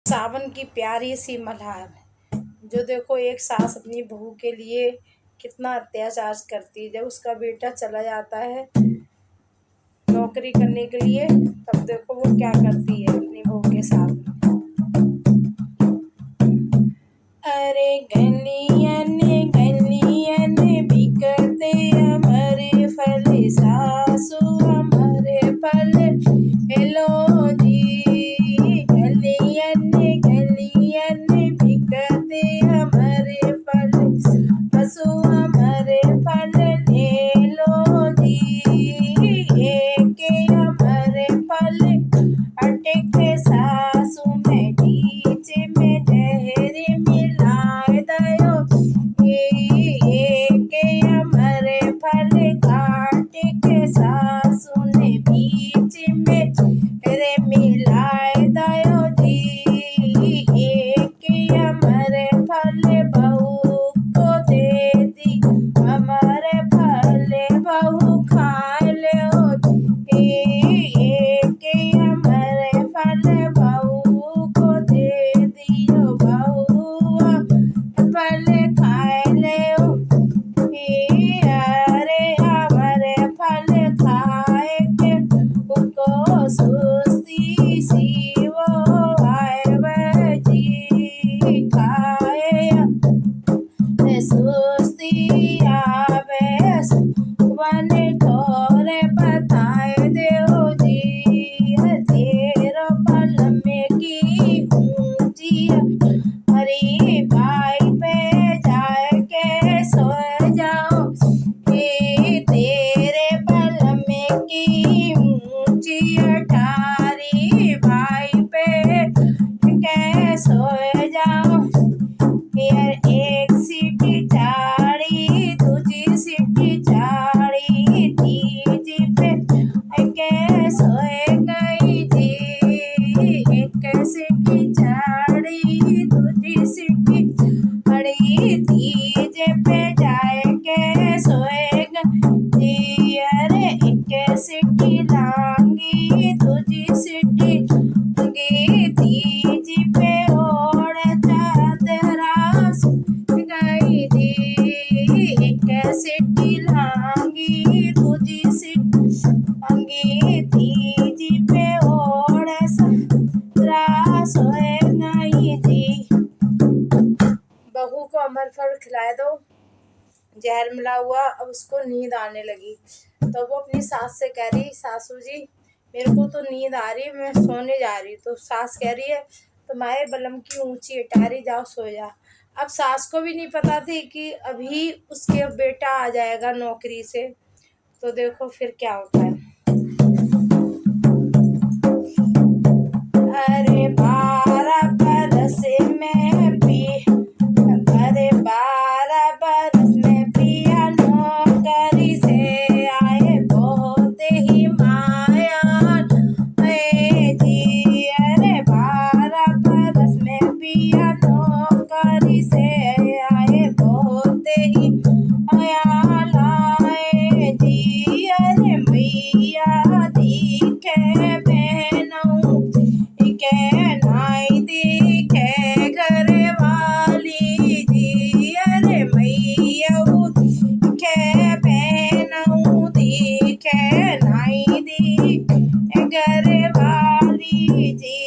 सावन की प्यारी सी मल्हार जो देखो एक सास अपनी बहू के लिए कितना अत्याचार करती है। जब उसका बेटा चला जाता है नौकरी करने के लिए तब देखो वो क्या करती है अपनी बहू के साथ। अरे गलियन गलियन बिकते हमारे फल, सासू हमारे फल हेलो जी। गलियन गलियन बिकते हमारे फल, सासू हमारे फल ले लो जी। एक हमारे फल अटके सासू में बीच में जहर मिलाए दयो। एक हमारे फल काट के सासू ने बीच में जहर मिलाए दयो जी। एक हमारे फल बहू को दे दी, हमारे फल बहू खा लो। एक हमारे फल बहू को दे दियो, बहू फल खाए लो। अरे हमारे फल खाए के उनको सुस्ती सी वो आए जी। खाए सुस्ती आवे वन ठोरे बताए दो जी। तेरो पल में की ऊंची हरी भाई पे जाए के सो जाओ। तेरे पल में की ऊंची अठारी भाई पे के सो जाओ। फिर एक सीटी चाड़ी दूजी सीटी चाड़ी तीजी पे के सोए गई जी। एक सीटी चाड़ी दूजी सीटी चाड़ी तीजे पे जाए के सोए गई। अरे एक सीटी लांगी दूजी सीटी लांगी तीजी पे ओढ़ चादरा गई जी। एक सीटी लांगी दूजी सीटी लांगी तीजी पे ओढ़ चादरा सोए गई जी। बहू को अमर फल खिलाए दो जहर मिला हुआ। अब उसको नींद आने लगी तो वो अपनी सास से कह रही, सासू जी मेरे को तो नींद आ रही है, मैं सोने जा रही। तो सास कह रही है तुम्हारे बलम की ऊंची अटारी, जाओ सो जा। अब सास को भी नहीं पता थी कि अभी उसके बेटा आ जाएगा नौकरी से। तो देखो फिर क्या होता है। अरे 12 बरस में भी, अरे 12 बरस में पिया नौकरी से आए बहुत ही मायान है जी। अरे 12 बरस में पिया नौकरी से आए बहुत ही मायान है जी। अरे मैया दिखे बहनों के नाई दिखे घर वाली जी। अरे मैया दिखे बहनों दिखे नाई दिखे घर वाली जी।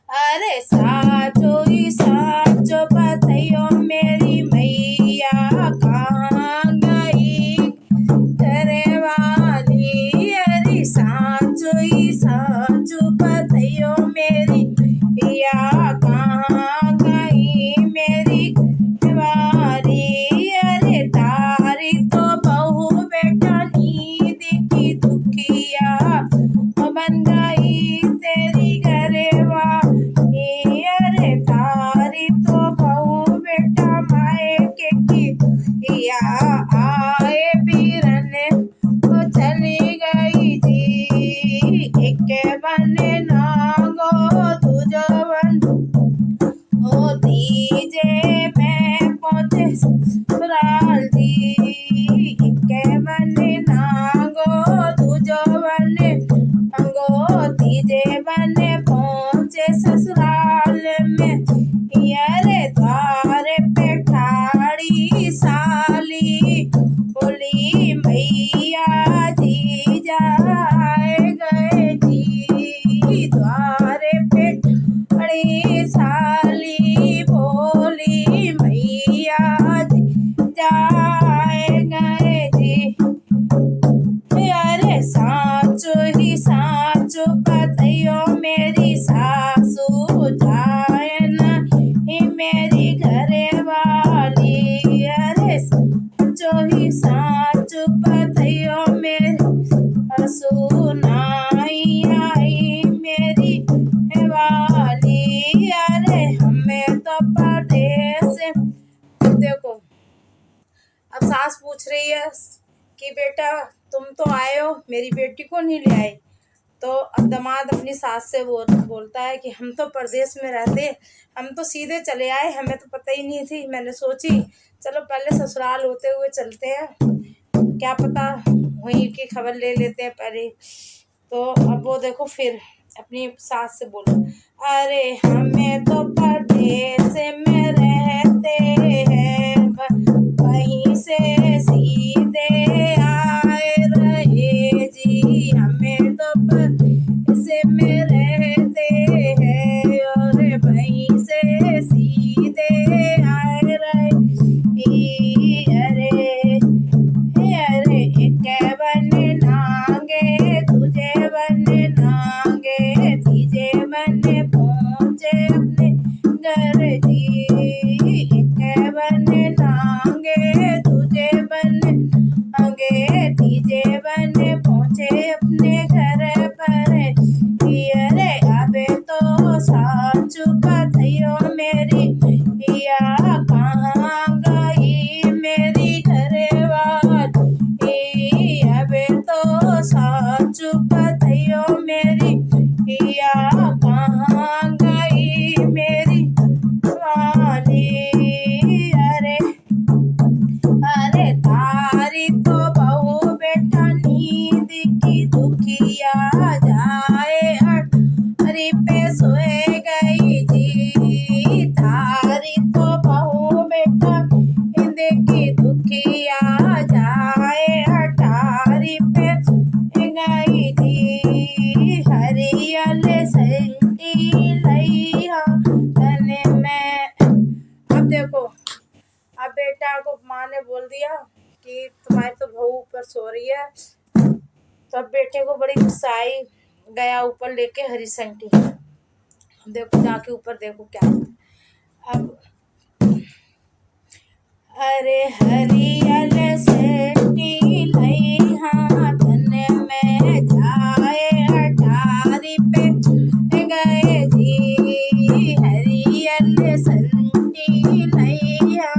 अरे साचो ही साचो बताइयो मेरी मैया कहाँ गई घर वाली। अरे साचो ही साचो बताइयो मेरी मैया कहाँ गई मेरी वाली। अरे तारी तो बहू बेटा नींद की दुखिया बन गई तेरी घरवाली। अरे तारी तो बहू बेटा माए कि बेटा तुम तो आए हो, मेरी बेटी को नहीं ले आए। तो अब दामाद अपनी सास से बोलता है कि हम तो परदेश में रहते, हम तो सीधे चले आए, हमें तो पता ही नहीं थी। मैंने सोची चलो पहले ससुराल होते हुए चलते हैं, क्या पता वहीं की खबर ले लेते हैं पहले। तो अब वो देखो फिर अपनी सास से बोलो, अरे हमें तो परदेश में रहते हैं, वहीं से सीधे आए रहे जी। हमें तो परदेश में रहते हैं और वहीं से सीधे आए रहे। अरे एक बन नांगे तुझे बन नांगे, तीजे बन पहुँचे अपने घर जी। एक बन नांगे तुझे बन नांगे, तीजे बन पहुँचे अपने घर पर। अरे अबे तो साँच बतइयो मेरी या कहाँ गई मेरी घरवाली। अबे तो साँच बतइयो मेरी या कहाँ गई मेरी वाली। अरे तारी तो बहू बेटा नींद की दुखिया जाए, अरे पे सोए गई जी। तारी तो बहू बेटा नींद की दुखिया जाए, अटारी पे सोए गई जी। हरियल संटी लइहा तने में। अब देखो, अब बेटा को माँ ने बोल दिया कि तुम्हारी तो बहू ऊपर सो रही है। तो अब बेटे को बड़ी गुस्सा आई, गया ऊपर लेके हरी संटी। देखो जाके ऊपर देखो क्या। अब अरे हरियल संटी लइहा तने में जाए, अटारी पे गए जी। हरियल संटी लइहा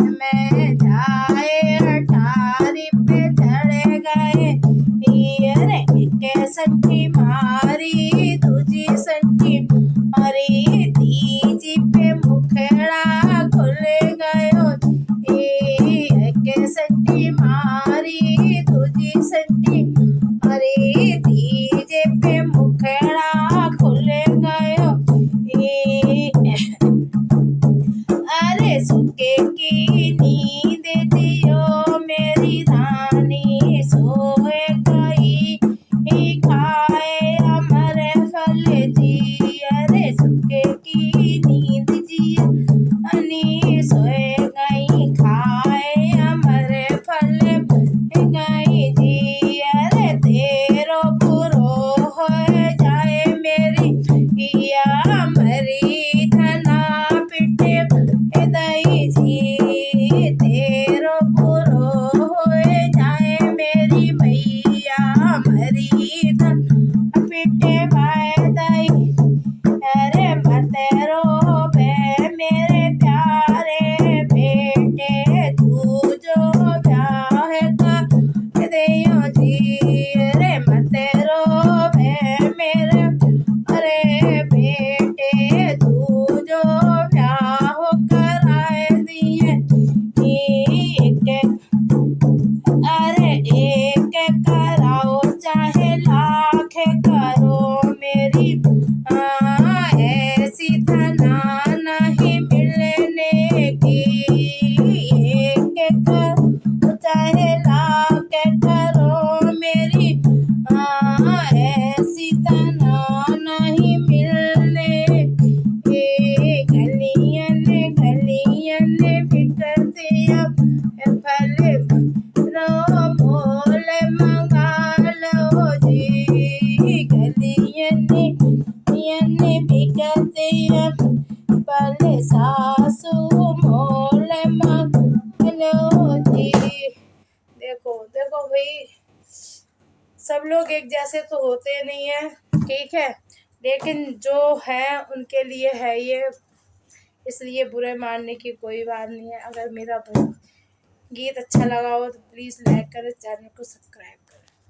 में जाए, अटारी पे चढ़ गए। अरे एक संटी मारी दूजी संटी मारी, तीजी पे मुखड़ा खुल गयो। एक संटी मारी दूजी संटी मारी, तीजे पे मुखड़ा खुल गयो। अरे सुके की नींद दियो मेरी रानी, सोए गई खाए अमर फल जी। अरे सुके की नींद जिया अनी, सोए गई खाए अमर फल गई जी। अरे तेरो बुरो हो जाए मेरी या मरी धना पिटे दई जी। तेरो बुरो हो जाए मेरी मैया, मरी धना पिटे भाई दई। अरे मत रोवे मेरे प्यारे बेटे, तू जो ब्याह कर दियो जी। अरे मत रोवे मेरे अरे बेटे, तू जो ब्याह कराए दिए। अरे एक कराओ चाहे लाख करो मेरी, ऐसी धना नहीं मिलने की। एक करो चाहे लाख करो मेरी, ऐसी धना नहीं मिलने की। गलियन गलियन बिकते अब फल रो मोल मंगा लो जी। गलियन बिकते अब फल सासू मोल मंगा लो जी। देखो देखो भाई, सब लोग एक जैसे तो होते नहीं है, ठीक है, लेकिन जो है उनके लिए है ये, इसलिए बुरे मानने की कोई बात नहीं है। अगर मेरा भाई गीत अच्छा लगा हो तो प्लीज़ लाइक करें, चैनल को सब्सक्राइब करें।